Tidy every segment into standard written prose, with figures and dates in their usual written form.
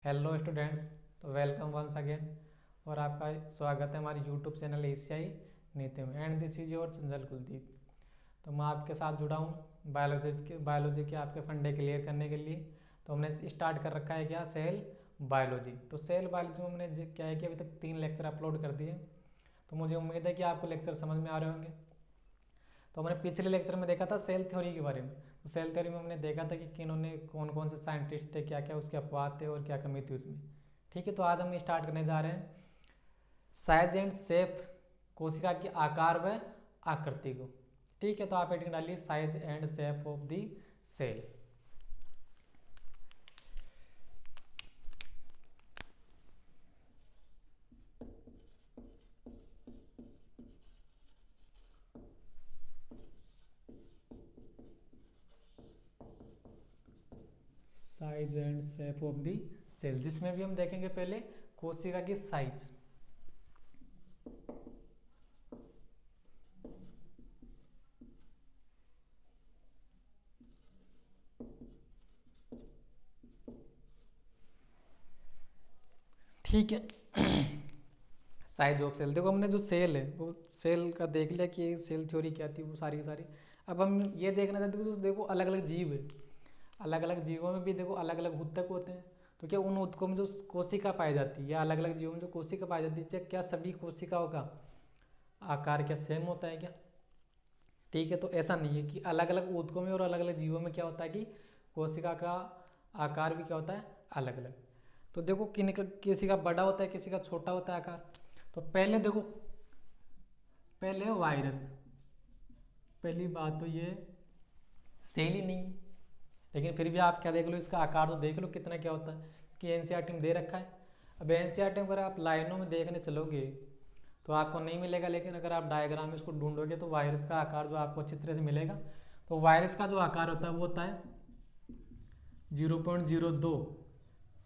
Hello students, तो welcome once again. और आपका स्वागत है हमारे यूट्यूब चैनल एशियाई नीति में। एंड दिस इज योर चंचल कुलदीप। तो मैं आपके साथ जुड़ा हूँ बायोलॉजी के आपके फंडे क्लियर करने के लिए। तो हमने स्टार्ट कर रखा है क्या, सेल बायोलॉजी। तो सेल बायोलॉजी में हमने क्या है कि अभी तक 3 लेक्चर अपलोड कर दिए। तो मुझे उम्मीद है कि आपको लेक्चर समझ में आ रहे होंगे। तो हमने पिछले लेक्चर में देखा था सेल थ्योरी के बारे में। तो सेल थ्योरी में हमने देखा था कि किन्होंने कौन कौन से साइंटिस्ट थे, क्या क्या उसके अपवाद थे और क्या कमी थी उसमें। ठीक है, तो आज हम स्टार्ट करने जा रहे हैं साइज एंड शेप, कोशिका की आकार व आकृति को। ठीक है, तो आप हेडिंग डालिए size and shape of the cell. Size and shape of the cell, जिसमें भी हम देखेंगे पहले कोशिका की साइज। ठीक है। साइज ऑफ सेल, देखो हमने जो सेल है वो सेल का देख लिया कि सेल थ्योरी क्या थी, वो सारी की सारी। अब हम ये देखना चाहते हैं तो देखो अलग अलग जीव है, अलग अलग जीवों में भी देखो अलग अलग ऊतक होते हैं। तो क्या उन ऊतकों में जो कोशिका पाई जाती है या अलग अलग जीवों में जो कोशिका पाई जाती है, क्या सभी कोशिकाओं का आकार क्या सेम होता है क्या? ठीक है, तो ऐसा नहीं है कि अलग अलग ऊतकों में और अलग अलग जीवों में क्या होता है कि कोशिका का आकार भी क्या होता है, अलग अलग। तो देखो किसी का बड़ा होता है, किसी का छोटा होता है आकार। तो पहले देखो, पहले वायरस, पहली बात तो ये सेल ही नहीं है, लेकिन फिर भी आप क्या देख लो, इसका आकार तो देख लो कितना क्या होता है कि एनसीईआरटी में दे रखा है। अब एनसीईआरटी में अगर आप लाइनों में देखने चलोगे तो आपको नहीं मिलेगा, लेकिन अगर आप डायग्राम में इसको ढूंढोगे तो वायरस का आकार जो आपको अच्छी तरह से मिलेगा। तो वायरस का जो आकार होता है वो होता है 0.02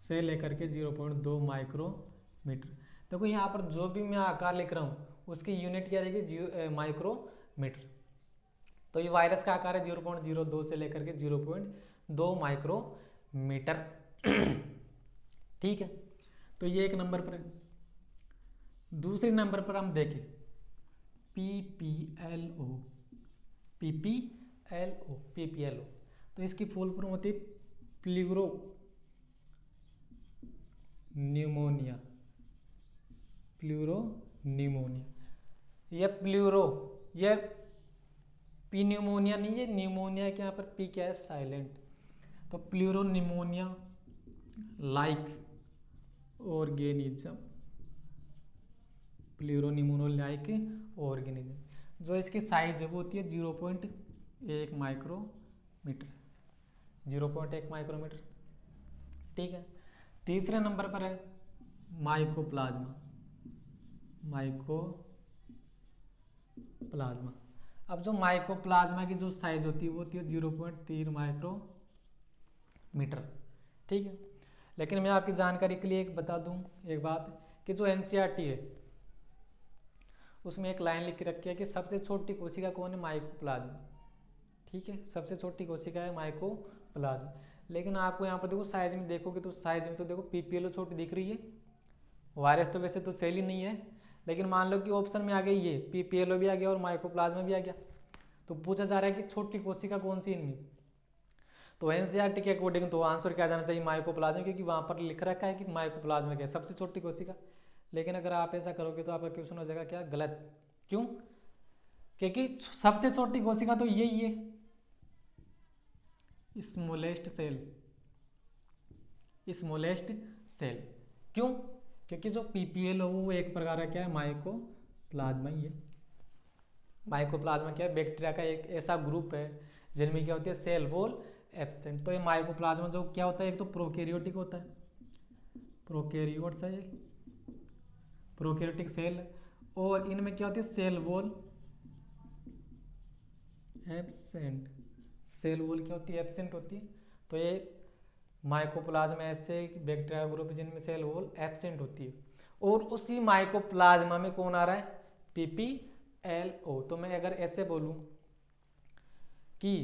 से लेकर के 0.2 माइक्रोमीटर। देखो यहाँ पर जो भी मैं आकार लिख रहा हूँ उसकी यूनिट क्या रहेगी, माइक्रोमीटर। तो ये वायरस का आकार है 0.02 से लेकर के 0.2 माइक्रोमीटर। ठीक है, तो ये एक नंबर पर है। दूसरे नंबर पर हम देखें PPLO, PPLO। तो इसकी फुल फॉर्म होती है प्लूरो न्यूमोनिया, प्लूरो न्यूमोनिया। ये प्लूरो, ये पी न्यूमोनिया नहीं है, न्यूमोनिया के यहाँ पर पी क्या है, साइलेंट। तो pleuropneumonia like organism, pleuropneumonia like organism. जो इसकी साइज है वो होती है 0.1 माइक्रोमीटर, 0.1 माइक्रोमीटर। ठीक है, तीसरे नंबर पर है माइकोप्लाज्मा, माइकोप्लाज्मा। अब जो माइकोप्लाज्मा की जो साइज होती है वो होती है 0.3 माइक्रोमीटर। ठीक है, लेकिन मैं आपकी जानकारी के लिए एक बता दूं एक बात, कि जो एनसीईआरटी है उसमें एक लाइन लिख के रखी है कि सबसे छोटी कोशिका कौन है, माइकोप्लाज्मा। ठीक है, सबसे छोटी कोशिका है माइकोप्लाज्मा। लेकिन आपको यहाँ पर देखो साइज में देखोगे तो साइज में तो देखो पीपीएलओ छोटी दिख रही है, वायरस तो वैसे तो सेल ही नहीं है। लेकिन मान लो कि ऑप्शन में आ गई ये पीपीएलओ भी आ गया और माइकोप्लाज्मा भी आ गया, तो पूछा जा रहा है कि छोटी कोशिका कौन सी इनमें। तो एनसीईआरटी के अकॉर्डिंग तो आंसर क्या जाना चाहिए, माइकोप्लाज्मा, क्योंकि वहां पर लिख रखा है कि माइकोप्लाज्मा क्या है, सबसे छोटी कोशिका। लेकिन अगर आप ऐसा करोगे तो आपका क्वेश्चन हो जाएगा क्या, गलत। क्यों? क्योंकि सबसे छोटी कोशिका तो यही है, स्मॉलेस्ट सेल, स्मॉलेस्ट सेल। क्यों? क्योंकि जो पीपीएल हो वो एक प्रकार का क्या है, माइकोप्लाज्मा ही है। माइकोप्लाज्मा क्या है, बैक्टीरिया का एक ऐसा ग्रुप है जिनमें क्या होती है, सेल वॉल एब्सेंट। तो ये माइकोप्लाज्मा जो क्या होता है, एक तो प्रोकैरियोटिक होता है, प्रोकैरियोट्स है, प्रोकैरियोटिक सेल। और इनमें क्या होती है, cell wall absent, cell wall क्या होती है, एब्सेंट होती है। तो ये माइकोप्लाज्मा ऐसे बैक्टीरिया ग्रुप जिनमें सेल वॉल एब्सेंट होती है। और उसी माइकोप्लाज्मा में कौन आ रहा है, पीपीएलओ। तो मैं अगर ऐसे बोलूं कि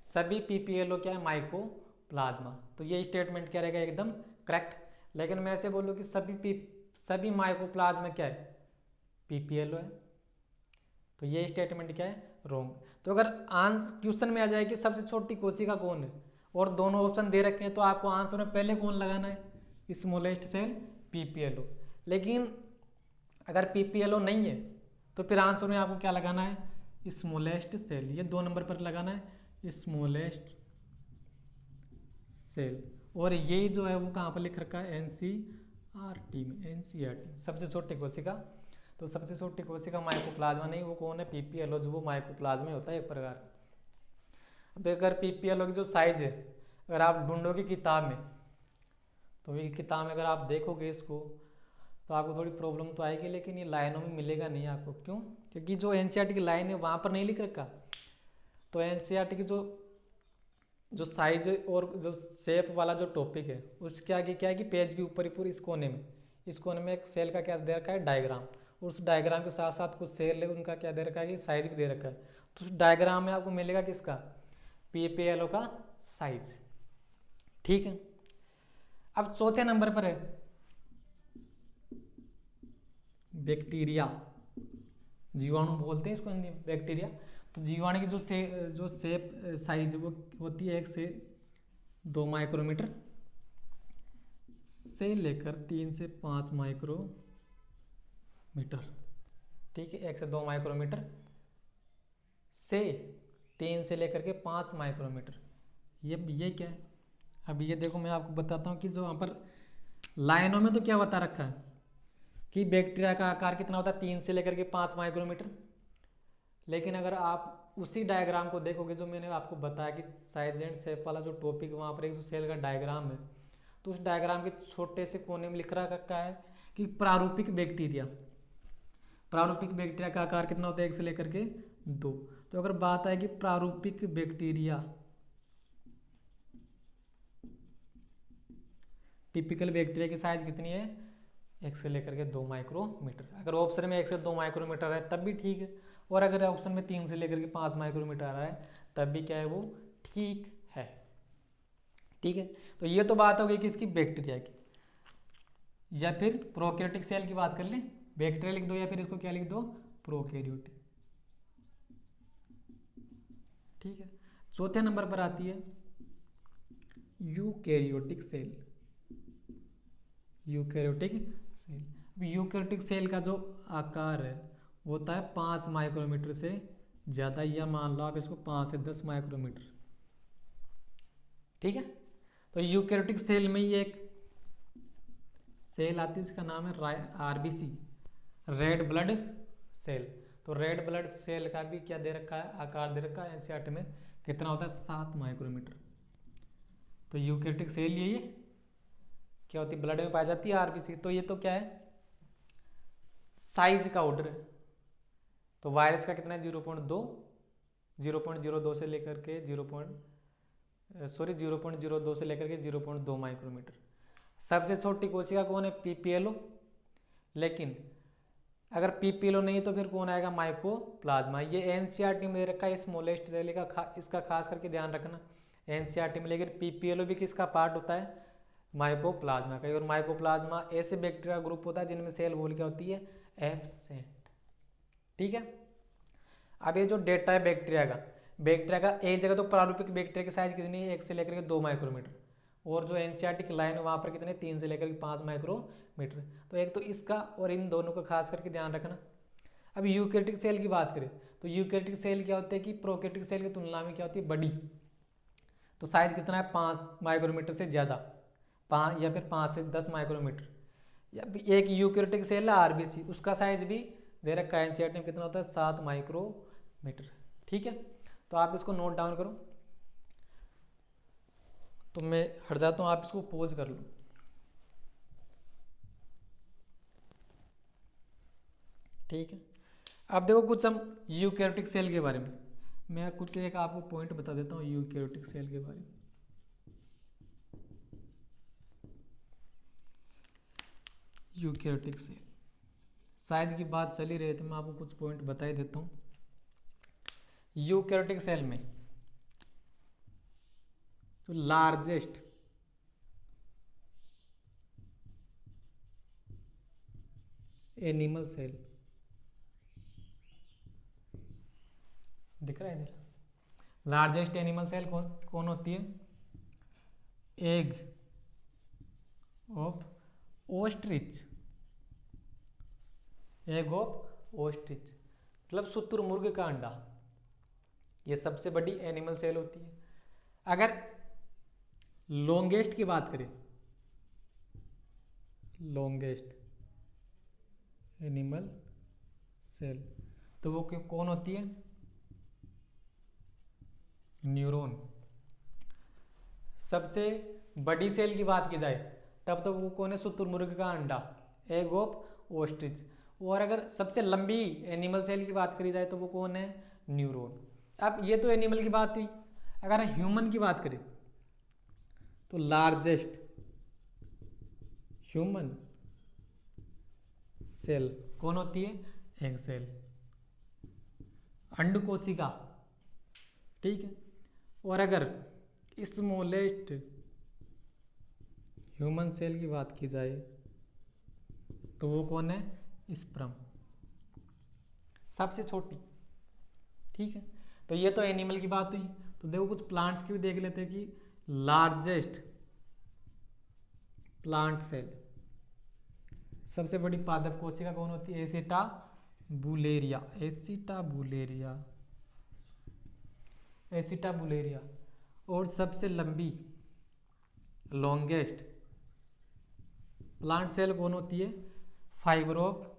सभी पीपीएलओ क्या है, माइकोप्लाज्मा, तो ये स्टेटमेंट क्या रहेगा, एकदम करेक्ट। लेकिन मैं ऐसे बोलूँ कि सभी माइकोप्लाज्म में क्या है, पीपीएलओ है, तो ये स्टेटमेंट क्या है, रॉन्ग। तो अगर आंसर क्वेश्चन में आ जाए कि सबसे छोटी कोशिका कौन है और दोनों ऑप्शन दे रखे हैं, तो आपको आंसर में पहले कौन लगाना है, स्मॉलेस्ट सेल पीपीएलओ। लेकिन अगर पीपीएलओ नहीं है तो फिर आंसर में आपको क्या लगाना है, स्मॉलेस्ट सेल, ये 2 नंबर पर लगाना है, स्मॉलेस्ट सेल। और यही जो है वो कहाँ पर लिख रखा है, एनसीईआरटी में, एनसीईआरटी सबसे छोटी कोशिका। तो सबसे छोटी कोशिका माइकोप्लाज्मा नहीं, वो कौन है, पीपीएलओ, जो वो माइकोप्लाज्मा होता है एक प्रकार। अब अगर पीपीएलओ की जो साइज है अगर आप ढूंढोगे किताब में, तो ये किताब में अगर आप देखोगे इसको तो आपको थोड़ी प्रॉब्लम तो आएगी, लेकिन ये लाइनों में मिलेगा नहीं आपको। क्यों, क्योंकि जो एनसीईआरटी की लाइन है वहाँ पर नहीं लिख रखा। तो एनसीईआरटी की जो साइज और जो शेप वाला जो टॉपिक है उसके आगे क्या है कि पेज के ऊपर ही पूरी इस कोने में एक सेल का क्या दे रखा है, डायग्राम। उस डायग्राम के साथ साथ कुछ सेल है उनका क्या दे रखा है कि साइज भी दे रखा है। तो उस डायग्राम में आपको मिलेगा किसका, पीपीएलओ का साइज। ठीक है। अब चौथे नंबर पर है बैक्टीरिया, जीवाणु बोलते हैं इसको हिंदी में बैक्टीरिया। तो जीवाणु की जो शेप साइज वो होती है 1 से 2 माइक्रोमीटर से लेकर 3 से 5 माइक्रोमीटर। ठीक है, 1 से 2 माइक्रोमीटर से 3 से लेकर के 5 माइक्रोमीटर। ये क्या है, अब ये देखो मैं आपको बताता हूँ कि जो वहाँ पर लाइनों में तो क्या बता रखा है कि बैक्टीरिया का आकार कितना होता है, 3 से लेकर के 5 माइक्रोमीटर। लेकिन अगर आप उसी डायग्राम को देखोगे जो मैंने आपको बताया कि साइज एंड शेप वाला जो टॉपिक, वहाँ पर एक जो सेल का डायग्राम है, तो उस डायग्राम के छोटे से कोने में लिख रखा है कि प्रारूपिक बैक्टीरिया का आकार कितना होता है, 1 से लेकर के 2। तो अगर बात आए कि प्रारूपिक बैक्टीरिया, टिपिकल बैक्टीरिया की साइज कितनी है, 1 से लेकर के 2 माइक्रोमीटर। अगर ऑप्शन में 1 से 2 माइक्रोमीटर है तब भी ठीक है, और अगर ऑप्शन में 3 से लेकर के 5 माइक्रोमीटर आ रहा है तब भी क्या है, वो ठीक है। ठीक है, तो ये तो बात हो गई किसकी, बैक्टीरिया की। या फिर प्रोकैरियोटिक सेल की बात कर लें, बैक्टीरिया लिख दो या फिर इसको क्या लिख दो, प्रोकैरियोटिक। ठीक है, चौथे नंबर पर आती है eukaryotic cell. Eukaryotic cell, eukaryotic cell का जो आकार है वो होता है 5 माइक्रोमीटर से ज़्यादा, या मान लो आप इसको 5 से 10 माइक्रोमीटर। ठीक है, तो यूकैरियोटिक सेल में ये एक सेल आती है, इसका नाम है आरबीसी, रेड ब्लड सेल। तो रेड ब्लड सेल का भी क्या दे रखा है, आकार दे रखा है एनसीईआरटी में, कितना होता है, 7 माइक्रोमीटर। तो यूकैरियोटिक सेल ये क्या होती है, ब्लड में पाई जाती है, आरबीसी। तो ये तो क्या है, साइज का ऑर्डर है। तो वायरस का कितना है, 0.02 से लेकर के 0.02 से लेकर के 0.2 माइक्रोमीटर। सबसे छोटी कोशिका कौन है, पीपीएलओ। लेकिन अगर पीपीएलओ नहीं तो फिर कौन आएगा, माइकोप्लाज्मा। ये एनसीईआरटी में दे रखा है स्मॉलेस्ट सेल का, इसका खास करके ध्यान रखना एनसीईआरटी में। लेकिन पीपीएलओ भी किसका पार्ट होता है, माइकोप्लाज्मा का। और माइकोप्लाज्मा ऐसे बैक्टीरिया ग्रुप होता है जिनमें सेल वॉल क्या होती है, एब्सेंट। ठीक है, अब ये जो डेटा है बैक्टीरिया का एक जगह तो प्रारूपिक बैक्टीरिया की साइज कितनी है, 1 से लेकर के 2 माइक्रोमीटर। और जो एनसीईआरटी की लाइन है वहाँ पर कितने, 3 से लेकर के 5 माइक्रोमीटर। तो एक तो इसका और इन दोनों का खास करके ध्यान रखना। अब यूकैरियोटिक सेल की बात करें तो यूकैरियोटिक सेल क्या होते हैं कि प्रोकैरियोटिक सेल की तुलना में क्या होती है, बड़ी। तो साइज कितना है, 5 माइक्रोमीटर से ज़्यादा, 5 या फिर 5 से 10 माइक्रोमीटर। या एक यूकैरियोटिक सेल है आरबीसी, उसका साइज भी दे रखा है एनसीईआरटी में, कितना होता है, 7 माइक्रोमीटर। ठीक है, तो आप इसको नोट डाउन करो। तो मैं हट जाता हूँ, आप इसको पोज कर लो। ठीक है, अब देखो कुछ हम यूकैरियोटिक सेल के बारे में, मैं कुछ एक आपको पॉइंट बता देता हूँ यूकैरियोटिक सेल के बारे में। यूकैरियोटिक सेल साइज की बात चली रही तो मैं आपको कुछ पॉइंट बता ही देता हूँ। यूकैरियोटिक सेल में जो लार्जेस्ट एनिमल सेल, दिख रहा है इधर? लार्जेस्ट एनिमल सेल कौन कौन होती है? Egg of ostrich, egg of ostrich मतलब शुतुरमुर्ग का अंडा, ये सबसे बड़ी एनिमल सेल होती है। अगर लॉन्गेस्ट की बात करें, लॉन्गेस्ट एनिमल सेल, तो वो कौन होती है? न्यूरॉन। सबसे बड़ी सेल की बात की जाए तब तो वो कौन है? शुतुरमुर्ग का अंडा, एग ऑफ ओस्ट्रिच। और अगर सबसे लंबी एनिमल सेल की बात करी जाए तो वो कौन है? न्यूरॉन। अब ये तो एनिमल की बात हुई। अगर ह्यूमन की बात करें तो लार्जेस्ट ह्यूमन सेल कौन होती है? एग सेल, अंड कोशिका, ठीक है। और अगर स्मॉलेस्ट ह्यूमन सेल की बात की जाए तो वो कौन है? स्पर्म, सबसे छोटी, ठीक है। तो ये तो एनिमल की बात हुई। तो देखो कुछ प्लांट्स की भी देख लेते हैं कि लार्जेस्ट प्लांट सेल, सबसे बड़ी पादप कोशिका कौन होती है? एसिटा बुलेरिया, एसिटा बुलेरिया, एसिटा बुलेरिया। और सबसे लंबी लॉन्गेस्ट प्लांट सेल कौन होती है? फाइबर ऑफ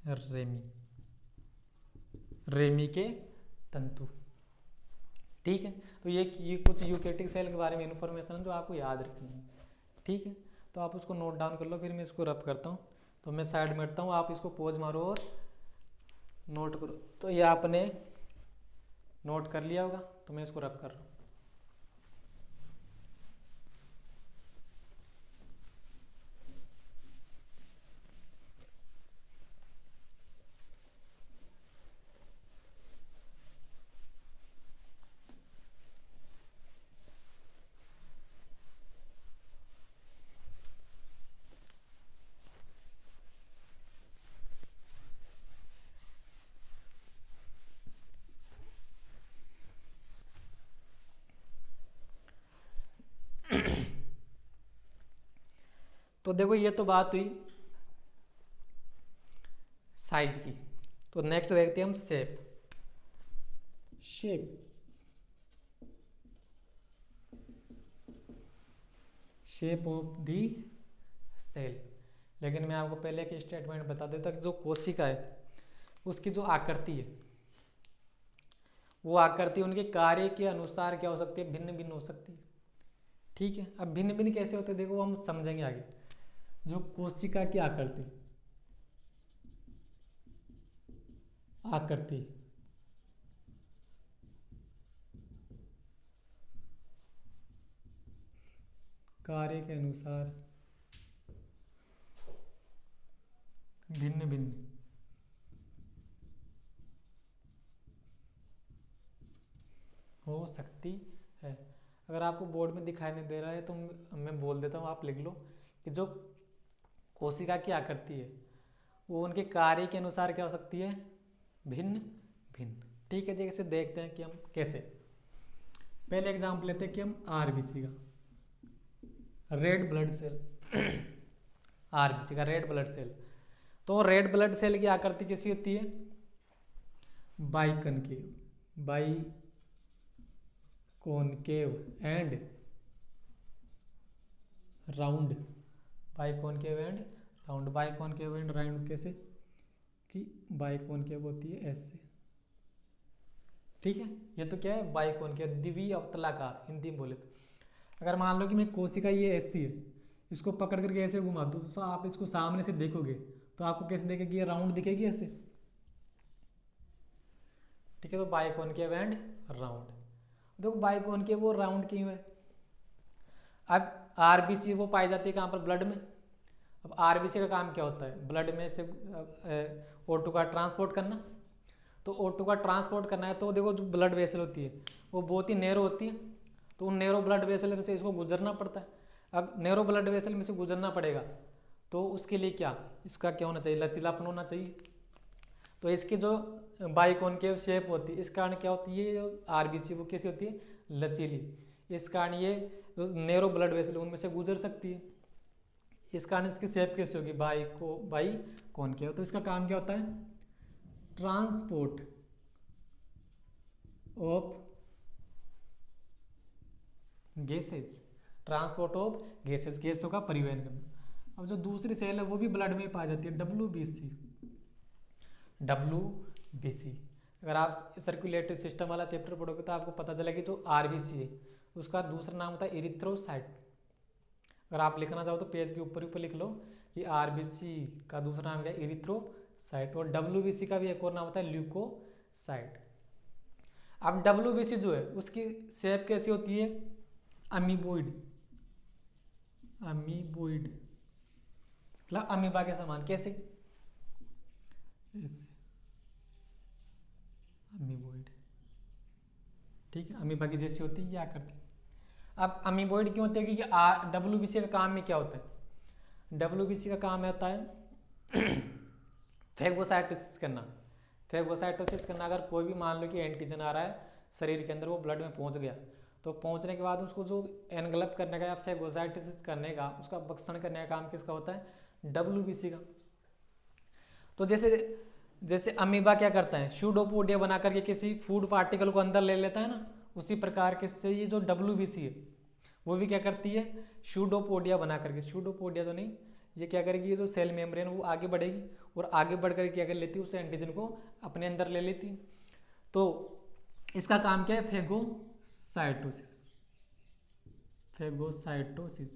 रेमी, रेमी के तंतु, ठीक है। तो ये कुछ यूकेरियोटिक सेल के बारे में इंफॉर्मेशन है जो आपको याद रखनी है, ठीक है। तो आप उसको नोट डाउन कर लो, फिर मैं इसको रब करता हूँ। तो मैं साइड में हटता हूँ, आप इसको पोज मारो और नोट करो। तो ये आपने नोट कर लिया होगा, तो मैं इसको रब कर रहा हूँ। तो देखो ये तो बात हुई साइज की। तो नेक्स्ट देखते हैं हम shape, shape shape of the cell. लेकिन मैं आपको पहले एक स्टेटमेंट बता देता कि जो कोशिका है उसकी जो आकृति है, वो आकृति उनके कार्य के अनुसार क्या हो सकती है? भिन्न भिन्न हो सकती है, ठीक है। अब भिन्न भिन्न कैसे होते हैं देखो हम समझेंगे आगे। जो कोशिका की आकृति, आकृति कार्य के अनुसार भिन्न भिन्न हो सकती है। अगर आपको बोर्ड में दिखाई नहीं दे रहा है तो मैं बोल देता हूँ, आप लिख लो कि जो कोशिका की आकृति है वो उनके कार्य के अनुसार क्या हो सकती है? भिन्न भिन्न, ठीक है। जैसे देखते हैं कि हम कैसे। पहले एग्जाम्पल लेते हैं कि हम आरबीसी का रेड ब्लड सेल, आरबीसी का रेड ब्लड सेल। तो रेड ब्लड सेल की आकृति कैसी होती है? Biconcave, by concave and round, by concave and round. By concave and round कैसे? कि बाई कॉनकेव होती है ऐसे, ठीक है। ये तो क्या है? बाई कॉनकेव, द्विवीय अवतलाकार हिंदी में बोले तो। अगर मान लो कि मैं कोशिका ये ऐसी है, इसको पकड़ करके ऐसे घुमा दूँ तो आप इसको सामने से देखोगे तो आपको कैसे दिखेगी? ये राउंड दिखेगी ऐसे, ठीक है। तो बाई कॉनकेव एंड राउंड। देखो बाई कॉनकेव और राउंड क्यों है? अब आरबीसी वो पाई जाती है कहाँ पर? ब्लड में। अब आरबीसी का काम क्या होता है? ब्लड में से O2 का ट्रांसपोर्ट करना। तो O2 का ट्रांसपोर्ट करना है तो देखो जो ब्लड वेसल होती है वो बहुत ही नैरो होती है, तो उन नैरो ब्लड वेसल में से इसको गुजरना पड़ता है। अब नैरो ब्लड वेसल में से गुजरना पड़ेगा तो उसके लिए क्या, इसका क्या होना चाहिए, लचीलापन होना चाहिए। तो इसकी जो बाइकॉनकेव शेप होती है, इस कारण क्या होती है, जो आरबीसी वो कैसी होती है, लचीली। इस कारण ये जो नैरो ब्लड वेसल उनमें से गुजर सकती है। इस कारण इसकी शेप कैसी होगी, बाइकॉनकेव। तो इसका काम क्या होता है, transport of gases, transport of gases, गैसों का परिवहन करना। अब जो दूसरी सेल है वो भी ब्लड में पाई जाती है, डब्ल्यूबीसी। डब्ल्यूबीसी, अगर आप सर्कुलेटरी सिस्टम वाला चैप्टर पढ़ोगे तो आपको पता चलेगा कि जो आरबीसी है उसका दूसरा नाम होता है इरिथ्रोसाइट। अगर आप लिखना चाहो तो पेज के ऊपर ऊपर लिख लो कि आरबीसी का दूसरा नाम क्या है, इरिथ्रोसाइट। और डब्ल्यूबीसी का भी एक और नाम होता है ल्यूकोसाइट। अब डब्ल्यूबीसी जो है उसकी शेप कैसी होती है, अमीबोइड। अमीबोइड मतलब अमीबा के समान, कैसे, ऐसे अमीबोइड। ठीक है, अमीबा की जैसी होती है, ये आकृति। अब अमीबोइड क्यों होती है, क्योंकि डब्ल्यूबीसी का काम में क्या होता है, डब्ल्यूबीसी का काम होता है फैगोसाइटोसिस करना। फैगोसाइटोसिस करना, अगर कोई भी मान लो कि एंटीजन आ रहा है शरीर के अंदर, वो ब्लड में पहुंच गया, तो पहुंचने के बाद उसको जो एनगल्प करने का या फैगोसाइटोसिस करने का, उसका भक्षण करने का काम किसका होता है, डब्ल्यूबीसी का। तो जैसे जैसे अमीबा क्या करता है, स्यूडोपोडिया बना करके किसी फूड पार्टिकल को अंदर ले लेता है ना, उसी प्रकार के से ये जो डब्ल्यूबीसी है वो भी क्या करती है, स्यूडोपोडिया बना करके, स्यूडोपोडिया तो नहीं, ये क्या करेगी, ये जो सेल मेम्ब्रेन वो आगे बढ़ेगी और आगे बढ़ कर क्या कर लेती है, उस एंटीजन को अपने अंदर ले लेती है। तो इसका काम क्या है, फेगोसाइटोसिस। फेगोसाइटोसिस,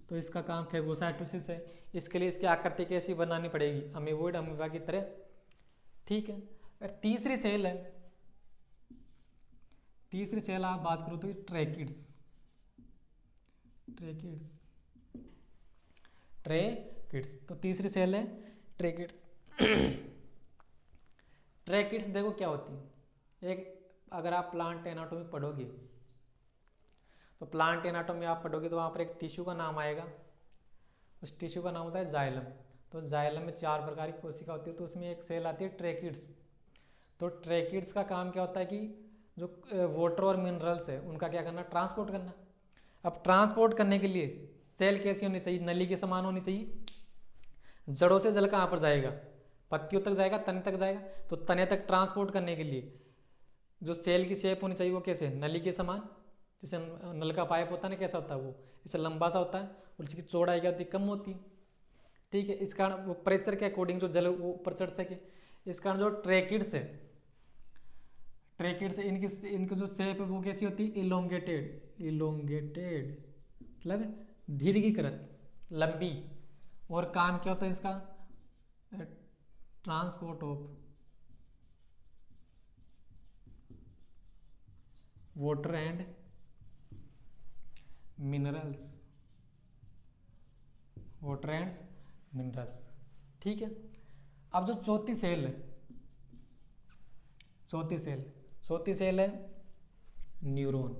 तो इसका काम फेगोसाइटोसिस है। इसके लिए इसकी आकृति कैसी बनानी पड़ेगी, अमीबोइड, अमीबा की तरह। ठीक है, तीसरी सेल है, तीसरी सेल आप बात करो तो ट्रैकिड्स। ट्रैकिड्स, ट्रैकिड्स, तो तीसरी सेल है ट्रैकिड्स। ट्रैकिड्स देखो क्या होती है, एक अगर आप प्लांट एनाटॉमी पढ़ोगे तो प्लांट एनाटॉमी आप पढ़ोगे तो वहाँ पर एक टिश्यू का नाम आएगा, उस टिश्यू का नाम होता है जाइलम। तो जाइलम में 4 प्रकार की कोशिका होती है, तो उसमें एक सेल आती है ट्रैकिड्स। तो ट्रैकिड्स का काम क्या होता है कि जो वाटर और मिनरल्स है उनका क्या करना, ट्रांसपोर्ट करना। अब ट्रांसपोर्ट करने के लिए सेल कैसी होनी चाहिए, नली के समान होनी चाहिए। जड़ों से जल कहाँ पर जाएगा, पत्तियों तक जाएगा, तने तक जाएगा। तो तने तक ट्रांसपोर्ट करने के लिए जो सेल की शेप होनी चाहिए वो कैसे, नली के समान। जैसे नल का पाइप होता है ना, कैसा होता है वो, इसे लंबा सा होता है और इसकी चौड़ाई क्या होती है, कम होती है। ठीक है, इस कारण वो प्रेशर के अकॉर्डिंग जो जल वो ऊपर चढ़ सके। इस कारण जो ट्रैकिड्स है, ट्रैकिड्स इनकी इनकी जो शेप है वो कैसी होती है, इलोंगेटेड। इलोंगेटेड मतलब दीर्घीकृत, लंबी। और काम क्या होता है इसका, transport of water and minerals, water and minerals. ठीक है, अब जो चौथी सेल है, चौथी सेल, चौथी सेल है न्यूरॉन।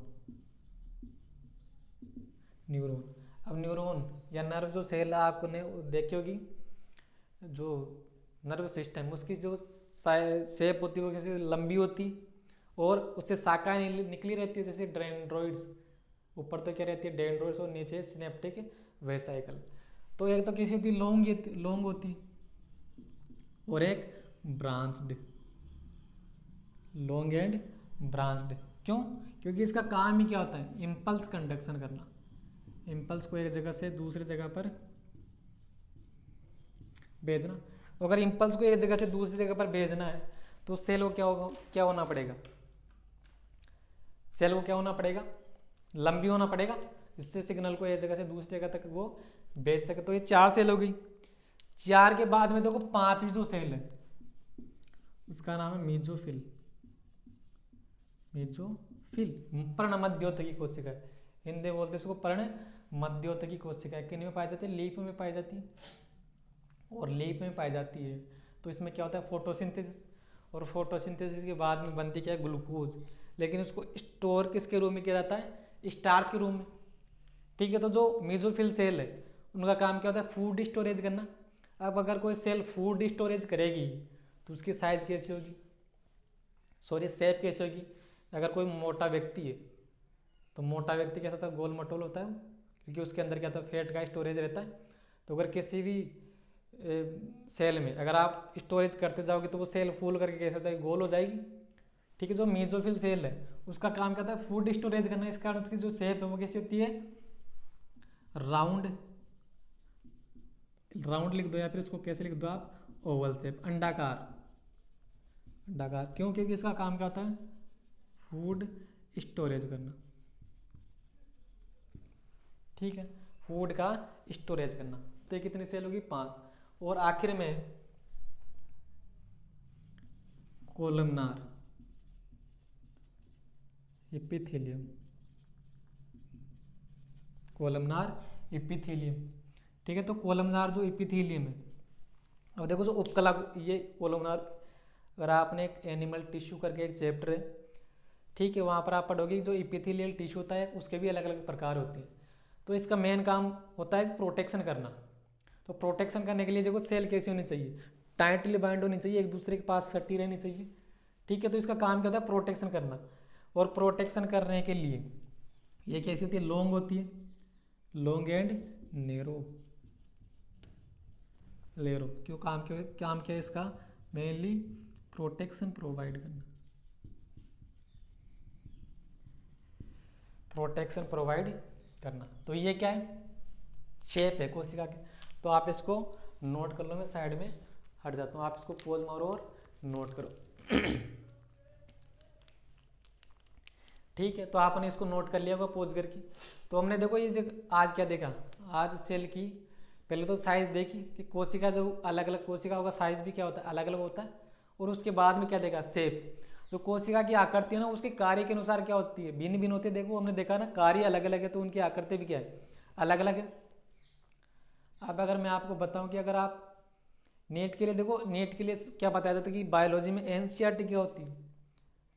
न्यूरॉन, अब न्यूरॉन या नर्व जो सेल आपने देखी होगी, जो नर्व सिस्टम उसकी जो शेप होती है वो कैसे लंबी होती और उससे शाखाएं निकली रहती है, जैसे डेंड्रोइड्स। ऊपर तो क्या रहती है, डेंड्रोइड्स, और नीचे सिनेप्टिक वेसाइकल। तो एक तो किसी होती लॉन्ग होती और एक ब्रांच्ड, लॉन्ग एंड ब्रांच्ड। क्यों, क्योंकि इसका काम ही क्या होता है, इम्पल्स कंडक्शन करना। इम्पल्स को एक जगह से दूसरी जगह पर भेजना। तो अगर इम्पल्स को एक जगह से दूसरी जगह पर भेजना है तो सेल को क्या होना पड़ेगा, सेल को क्या होना पड़ेगा, लंबी होना पड़ेगा, जिससे सिग्नल को एक जगह से दूसरी जगह तक वो भेज सके। तो ये 4 सेल हो गई। 4 के बाद में देखो 5वीं जो सेल है उसका नाम है मेसोफिल। मेसोफिल पर्ण मध्योतकी कोशिका है, हिंदी बोलते हैं इसको पर्ण मध्योतकी कोशिका। किन में पाई जाती है, लीफ में पाई जाती है, और लीफ में पाई जाती है। तो इसमें क्या होता है, फोटोसिंथेसिस, और फोटोसिंथेसिस के बाद में बनती क्या है, ग्लूकोज। लेकिन उसको स्टोर किसके रूप में किया जाता है, स्टार्च के रूप में। ठीक है, तो जो मेसोफिल सेल है उनका काम क्या होता है, फूड स्टोरेज करना। अब अगर कोई सेल फूड स्टोरेज करेगी तो उसकी साइज कैसी होगी, सॉरी शेप कैसी होगी। अगर कोई मोटा व्यक्ति है तो मोटा व्यक्ति कैसा था, गोल मटोल होता है, क्योंकि उसके अंदर क्या था, फैट का स्टोरेज रहता है। तो अगर किसी भी सेल में अगर आप स्टोरेज करते जाओगे तो वो सेल फूल करके कैसे हो जाएगी, गोल हो जाएगी। ठीक है, जो मेसोफिल सेल है उसका काम क्या था, फूड स्टोरेज करना। इस कारण उसकी जो शेप है वो कैसी होती है, राउंड। राउंड लिख दो या फिर इसको कैसे लिख दो आप, ओवल शेप, अंडाकार। अंडाकार क्यों, क्योंकि इसका काम क्या होता है, फूड स्टोरेज करना। ठीक है, फूड का स्टोरेज करना। तो ये कितनी सेल होगी, 5। और आखिर में कोलमनार इपिथेलियम, कोलमनार इपिथेलियम। ठीक है, तो कोलमनार जो इपिथेलियम है, अब देखो जो उपकला, ये कोलमनार, अगर आपने एक एनिमल टिश्यू करके एक चैप्टर है, ठीक है, वहाँ पर आप पढ़ोगे जो इपिथेलियल टिश्यू होता है उसके भी अलग अलग प्रकार होते हैं। तो इसका मेन काम होता है प्रोटेक्शन करना। तो प्रोटेक्शन करने के लिए देखो सेल कैसी होनी चाहिए, टाइटली बाइंड होनी चाहिए, एक दूसरे के पास सटी रहनी चाहिए। ठीक है, तो इसका काम क्या होता है, प्रोटेक्शन करना। और प्रोटेक्शन करने के लिए ये कैसी होती है, लॉन्ग होती है, लॉन्ग एंड नेरो, लेरो। क्यों, काम क्या है इसका, मेनली प्रोटेक्शन प्रोवाइड करना, प्रोटेक्शन प्रोवाइड करना। तो ये क्या है, शेप है कोशिका की। तो आप इसको नोट कर लो, मैं साइड में हट जाता हूँ, आप इसको पोज मारो और नोट करो। ठीक है, तो आपने इसको नोट कर लिया होगा पोज करके। तो हमने देखो ये आज क्या देखा, आज सेल की पहले तो साइज देखी कि कोशिका जो अलग अलग कोशिका होगा साइज भी क्या होता है, अलग अलग होता है। और उसके बाद में क्या देखा, शेप। जो कोशिका की आकृति है ना उसके कार्य के अनुसार क्या होती है, भिन्न भिन्न होती है। देखो हमने देखा ना, कार्य अलग अलग है तो उनकी आकृति भी क्या है, अलग अलग है। अब अगर मैं आपको बताऊं कि अगर आप नेट के लिए देखो, नेट के लिए क्या बताया जाता है कि बायोलॉजी में एनसीईआरटी क्या होती है।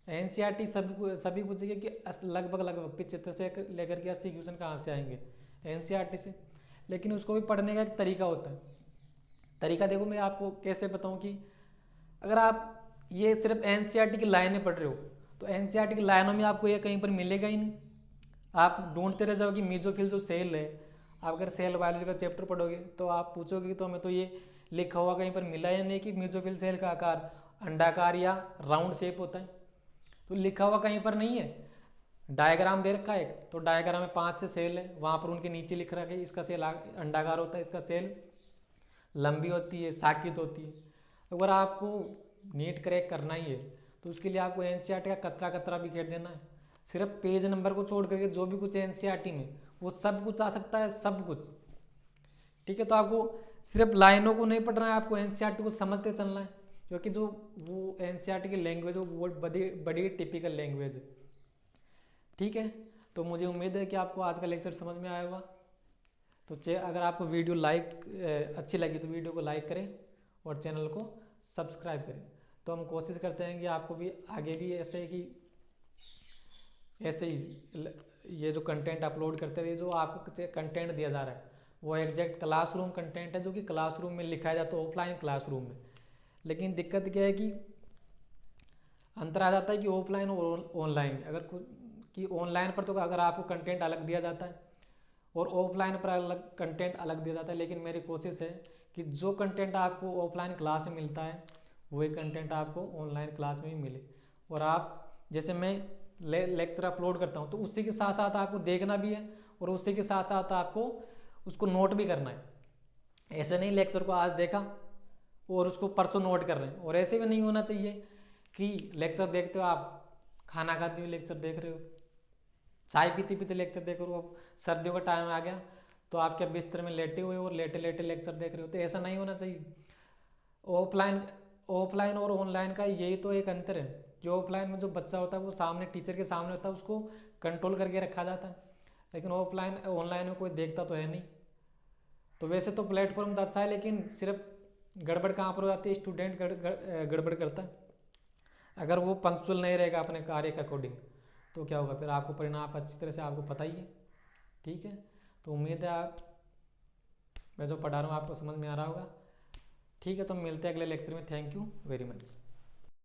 एनसीईआरटी सभी पूछेगी कि लगभग लगभग 75 से लेकर के 80 क्वेश्चन कहाँ से आएंगे, एनसीईआरटी से। लेकिन उसको भी पढ़ने का एक तरीका होता है। तरीका देखो मैं आपको कैसे बताऊं कि अगर आप ये सिर्फ एनसीईआरटी की लाइनें पढ़ रहे हो तो एनसीईआरटी की लाइनों में आपको ये कहीं पर मिलेगा ही नहीं। आप ढूंढते रह जाओगे मेसोफिल जो सेल है। आप अगर सेल बायोलॉजी का चैप्टर पढ़ोगे तो आप पूछोगे कि तो हमें तो ये लिखा हुआ कहीं पर मिला या नहीं कि मेसोफिल सेल का आकार अंडाकार या राउंड शेप होता है। तो लिखा हुआ कहीं पर नहीं है। डायग्राम दे रखा है एक, तो डायग्राम में 5 से सेल है, वहां पर उनके नीचे लिख रखा है इसका सेल अंडाकार होता है, इसका सेल लंबी होती है, साकित होती है। अगर आपको नीट क्रैक करना ही है तो उसके लिए आपको एनसीईआरटी का कतरा कतरा भी खेड़ देना है। सिर्फ पेज नंबर को छोड़ करके जो भी कुछ एनसीईआरटी में वो सब कुछ आ सकता है, सब कुछ। ठीक है, तो आपको सिर्फ लाइनों को नहीं पढ़ना है, आपको एनसीईआरटी को समझते चलना है। क्योंकि जो वो एनसीईआरटी की लैंग्वेज है वो बड़ी बड़ी टिपिकल लैंग्वेज है। ठीक है, तो मुझे उम्मीद है कि आपको आज का लेक्चर समझ में आया होगा। तो अगर आपको वीडियो अच्छी लगी तो वीडियो को लाइक करें और चैनल को सब्सक्राइब करें। तो हम कोशिश करते हैं कि आपको भी आगे भी ऐसे ही ये जो कंटेंट अपलोड करते रहिए। जो आपको कंटेंट दिया जा रहा है वो एग्जैक्ट क्लासरूम कंटेंट है, जो कि क्लासरूम में लिखाया जाता है, ऑफलाइन क्लासरूम में। लेकिन दिक्कत क्या है कि अंतर आ जाता है कि ऑफलाइन और ऑनलाइन, अगर कुछ कि ऑनलाइन पर तो अगर आपको कंटेंट अलग दिया जाता है और ऑफलाइन पर अलग कंटेंट अलग दिया जाता है। लेकिन मेरी कोशिश है कि जो कंटेंट आपको ऑफलाइन क्लास में मिलता है वही कंटेंट आपको ऑनलाइन क्लास में भी मिले। और आप जैसे मैं लेक्चर अपलोड करता हूँ तो उसी के साथ साथ आपको देखना भी है और उसी के साथ साथ आपको उसको नोट भी करना है। ऐसे नहीं लेक्चर को आज देखा और उसको परसों नोट कर रहे हैं। और ऐसे भी नहीं होना चाहिए कि लेक्चर देखते हो आप, खाना खाते हुए लेक्चर देख रहे हो, चाय पीते पीते लेक्चर देख रहे हो। अब सर्दियों का टाइम आ गया तो आप क्या बिस्तर में लेटे हुए और लेटे लेटे लेक्चर देख रहे हो, तो ऐसा नहीं होना चाहिए। ऑफलाइन ऑफलाइन और ऑनलाइन का यही तो एक अंतर है कि ऑफलाइन में जो बच्चा होता है वो सामने टीचर के सामने होता है, उसको कंट्रोल करके रखा जाता है। लेकिन ऑनलाइन में कोई देखता तो है नहीं। तो वैसे तो प्लेटफॉर्म तो अच्छा है लेकिन सिर्फ गड़बड़ कहाँ पर हो जाती है, स्टूडेंट गड़बड़ करता है। अगर वो पंक्चुअल नहीं रहेगा अपने कार्य के अकॉर्डिंग तो क्या होगा, फिर आपको परिणाम अच्छी तरह से आपको पता ही है। ठीक है, तो उम्मीद है आप मैं जो पढ़ा रहा हूँ आपको समझ में आ रहा होगा। ठीक है, तो मिलते हैं अगले लेक्चर में। Thank you very much.